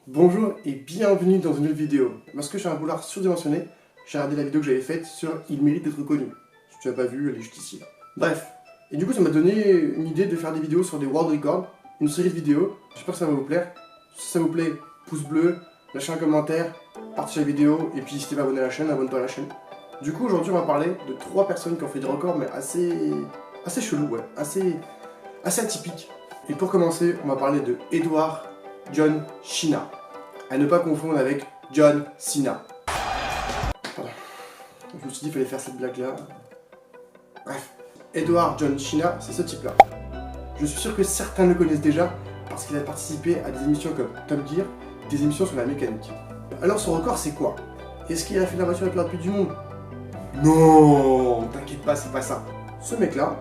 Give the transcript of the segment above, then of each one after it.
Bonjour et bienvenue dans une nouvelle vidéo. Parce que j'ai un boulard surdimensionné, j'ai regardé la vidéo que j'avais faite sur Il mérite d'être connu. Si tu l'as pas vu, elle est juste ici. Bref. Et du coup ça m'a donné une idée de faire des vidéos sur des world records, une série de vidéos. J'espère que ça va vous plaire. Si ça vous plaît, pouce bleu, lâchez un commentaire, partagez la vidéo et puis si t'es pas abonné à la chaîne, abonne-toi à la chaîne. Du coup aujourd'hui on va parler de 3 personnes qui ont fait des records mais assez chelou, ouais, assez atypiques. Et pour commencer, on va parler de Edward John China. À ne pas confondre avec John Cena. Pardon. Je me suis dit qu'il fallait faire cette blague-là. Bref. Edward John China, c'est ce type-là. Je suis sûr que certains le connaissent déjà parce qu'il a participé à des émissions comme Top Gear, des émissions sur la mécanique. Alors son record, c'est quoi? Est-ce qu'il a fait la voiture la plus rapide du monde? Non, t'inquiète pas, c'est pas ça. Ce mec-là,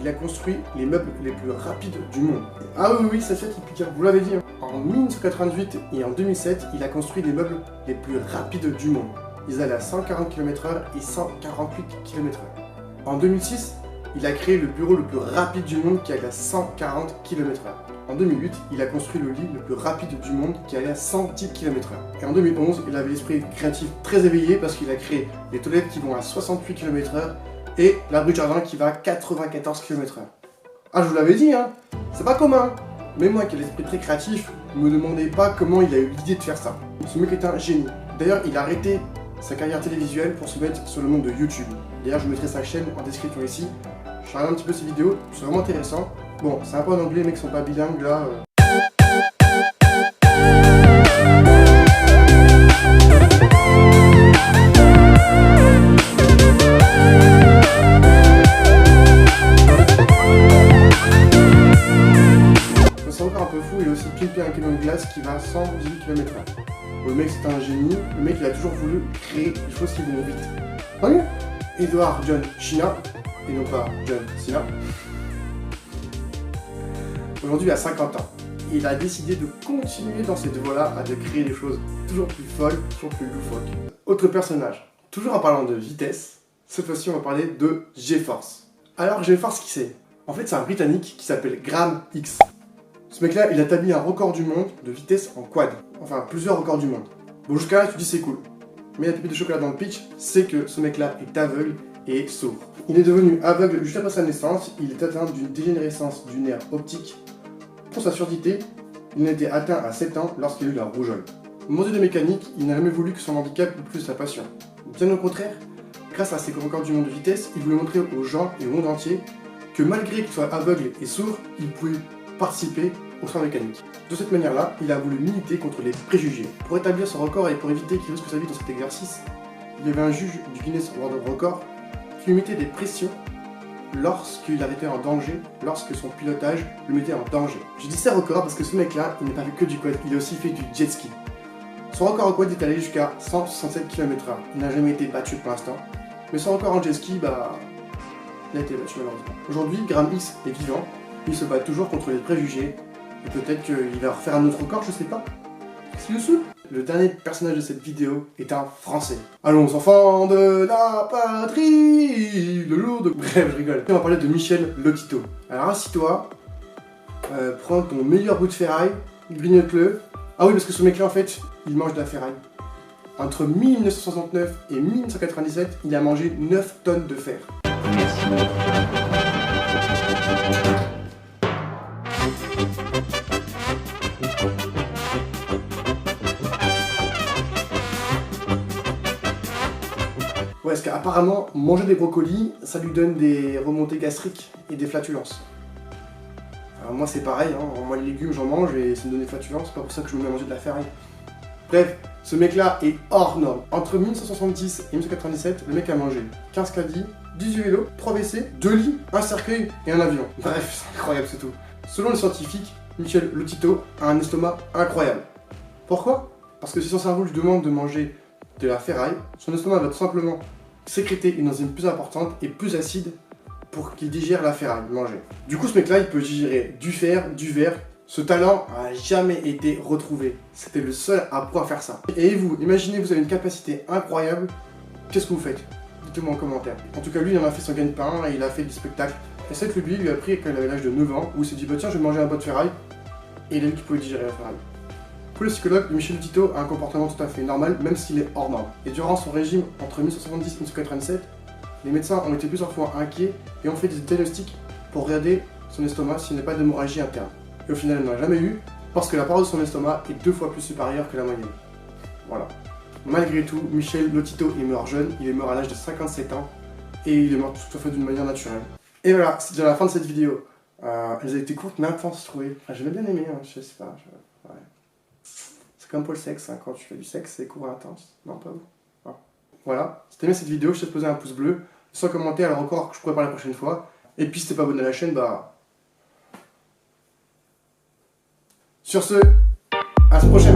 il a construit les meubles les plus rapides du monde. Ah oui, ça fait typique, vous l'avez dit. En 1988 et en 2007, il a construit les meubles les plus rapides du monde. Ils allaient à 140 km/h et 148 km/h. En 2006, il a créé le bureau le plus rapide du monde qui allait à 140 km/h. En 2008, il a construit le lit le plus rapide du monde qui allait à 110 km/h. Et en 2011, il avait l'esprit créatif très éveillé parce qu'il a créé les toilettes qui vont à 68 km/h et l'abri de jardin qui va à 94 km/h. Ah, je vous l'avais dit, hein, c'est pas commun. Mais moi qui ai l'esprit très créatif, ne me demandez pas comment il a eu l'idée de faire ça. Ce mec est un génie. D'ailleurs, il a arrêté sa carrière télévisuelle pour se mettre sur le monde de YouTube. D'ailleurs, je mettrai sa chaîne en description ici. Je regarde un petit peu ses vidéos, c'est vraiment intéressant. Bon, c'est un peu en anglais, les mecs sont pas bilingues là. C'est encore un peu fou, il a aussi pimpé un camion de glace qui va à 118 km/h. Le mec c'est un génie, le mec il a toujours voulu créer des choses qui vont vite. Oui, Edward John China, et non pas John Cena. Aujourd'hui il a 50 ans. Il a décidé de continuer dans cette voie-là, à de créer des choses toujours plus folles, toujours plus loufoques. Autre personnage, toujours en parlant de vitesse, cette fois-ci on va parler de GeForce. Alors GeForce qui c'est? En fait c'est un Britannique qui s'appelle Graham X. Ce mec-là, il a établi un record du monde de vitesse en quad. Enfin, plusieurs records du monde. Bon, jusqu'à là, tu dis c'est cool. Mais la pépite de chocolat dans le pitch, c'est que ce mec-là est aveugle et sourd. Il est devenu aveugle juste après sa naissance. Il est atteint d'une dégénérescence du nerf optique. Pour sa surdité, il n'a été atteint à 7 ans lorsqu'il a eu la rougeole. Module de mécanique, il n'a jamais voulu que son handicap ait plus sa passion. Bien au contraire, grâce à ses records du monde de vitesse, il voulait montrer aux gens et au monde entier que malgré qu'il soit aveugle et sourd, il pouvait participer au sport mécanique. De cette manière-là, il a voulu militer contre les préjugés. Pour établir son record et pour éviter qu'il risque sa vie dans cet exercice, il y avait un juge du Guinness World Record qui lui mettait des pressions lorsqu'il arrivait en danger, lorsque son pilotage le mettait en danger. Je dis ça record parce que ce mec-là, il n'est pas fait que du quad, il a aussi fait du jet ski. Son record en quad est allé jusqu'à 167 km/h. Il n'a jamais été battu pour l'instant. Mais son record en jet ski, il a été battu malheureusement. Aujourd'hui, Graham X est vivant. Il se bat toujours contre les préjugés, et peut-être qu'il va refaire un autre record, je sais pas. Qu'est-ce qu'il nous saoule? Le dernier personnage de cette vidéo est un Français. Allons enfants de la patrie, le lourd de... Bref, je rigole. On va parler de Michel Lotito. Alors assis-toi, prends ton meilleur bout de ferraille, grignote-le. Ah oui, parce que ce mec-là, en fait, il mange de la ferraille. Entre 1969 et 1997, il a mangé 9 tonnes de fer. Merci. Ouais, parce qu'apparemment, manger des brocolis, ça lui donne des remontées gastriques et des flatulences. Alors moi c'est pareil, hein. Moi les légumes j'en mange et ça me donne des flatulences, c'est pas pour ça que je me mets à manger de la ferraille. Bref, ce mec-là est hors norme. Entre 1970 et 1997, le mec a mangé 15 caddies, 18 vélos, 3 WC, 2 lits, un cercueil et un avion. Bref, c'est incroyable, c'est tout. Selon les scientifiques, Michel Lotito a un estomac incroyable. Pourquoi? Parce que si son cerveau lui demande de manger de la ferraille, son estomac va tout simplement sécréter une enzyme plus importante et plus acide pour qu'il digère la ferraille mangée. Du coup, ce mec-là, il peut digérer du fer, du verre. Ce talent n'a jamais été retrouvé. C'était le seul à pouvoir faire ça. Et vous, imaginez, vous avez une capacité incroyable. Qu'est-ce que vous faites? Dites-moi en commentaire. En tout cas, lui, il en a fait son gagne-pain et il a fait du spectacle. Et c'est que lui, il lui a appris quand il avait l'âge de 9 ans, où il s'est dit, bah tiens, je vais manger un bout de ferraille. Et il a vu qu'il pouvait digérer la ferraille. D'après le psychologue, Michel Lotito a un comportement tout à fait normal, même s'il est hors norme. Et durant son régime entre 1970 et 1987, les médecins ont été plusieurs fois inquiets et ont fait des diagnostics pour regarder son estomac s'il n'y a pas d'hémorragie interne. Et au final, il n'en a jamais eu, parce que la paroi de son estomac est 2 fois plus supérieure que la moyenne. Voilà. Malgré tout, Michel Lotito est mort jeune, il est mort à l'âge de 57 ans, et il est mort tout à fait d'une manière naturelle. Et voilà, c'est déjà la fin de cette vidéo. Elles ont été courtes mais intenses, je trouvais. Enfin, j'avais bien aimé, hein, je sais pas. Ouais. C'est comme pour le sexe, hein, quand tu fais du sexe, c'est court et intense. Non, pas vous. Ah. Voilà, si t'as aimé cette vidéo, je te poser un pouce bleu, sans commenter, alors encore que je pourrais parler la prochaine fois. Et puis si t'es pas abonné à la chaîne, bah... Sur ce, à la prochaine.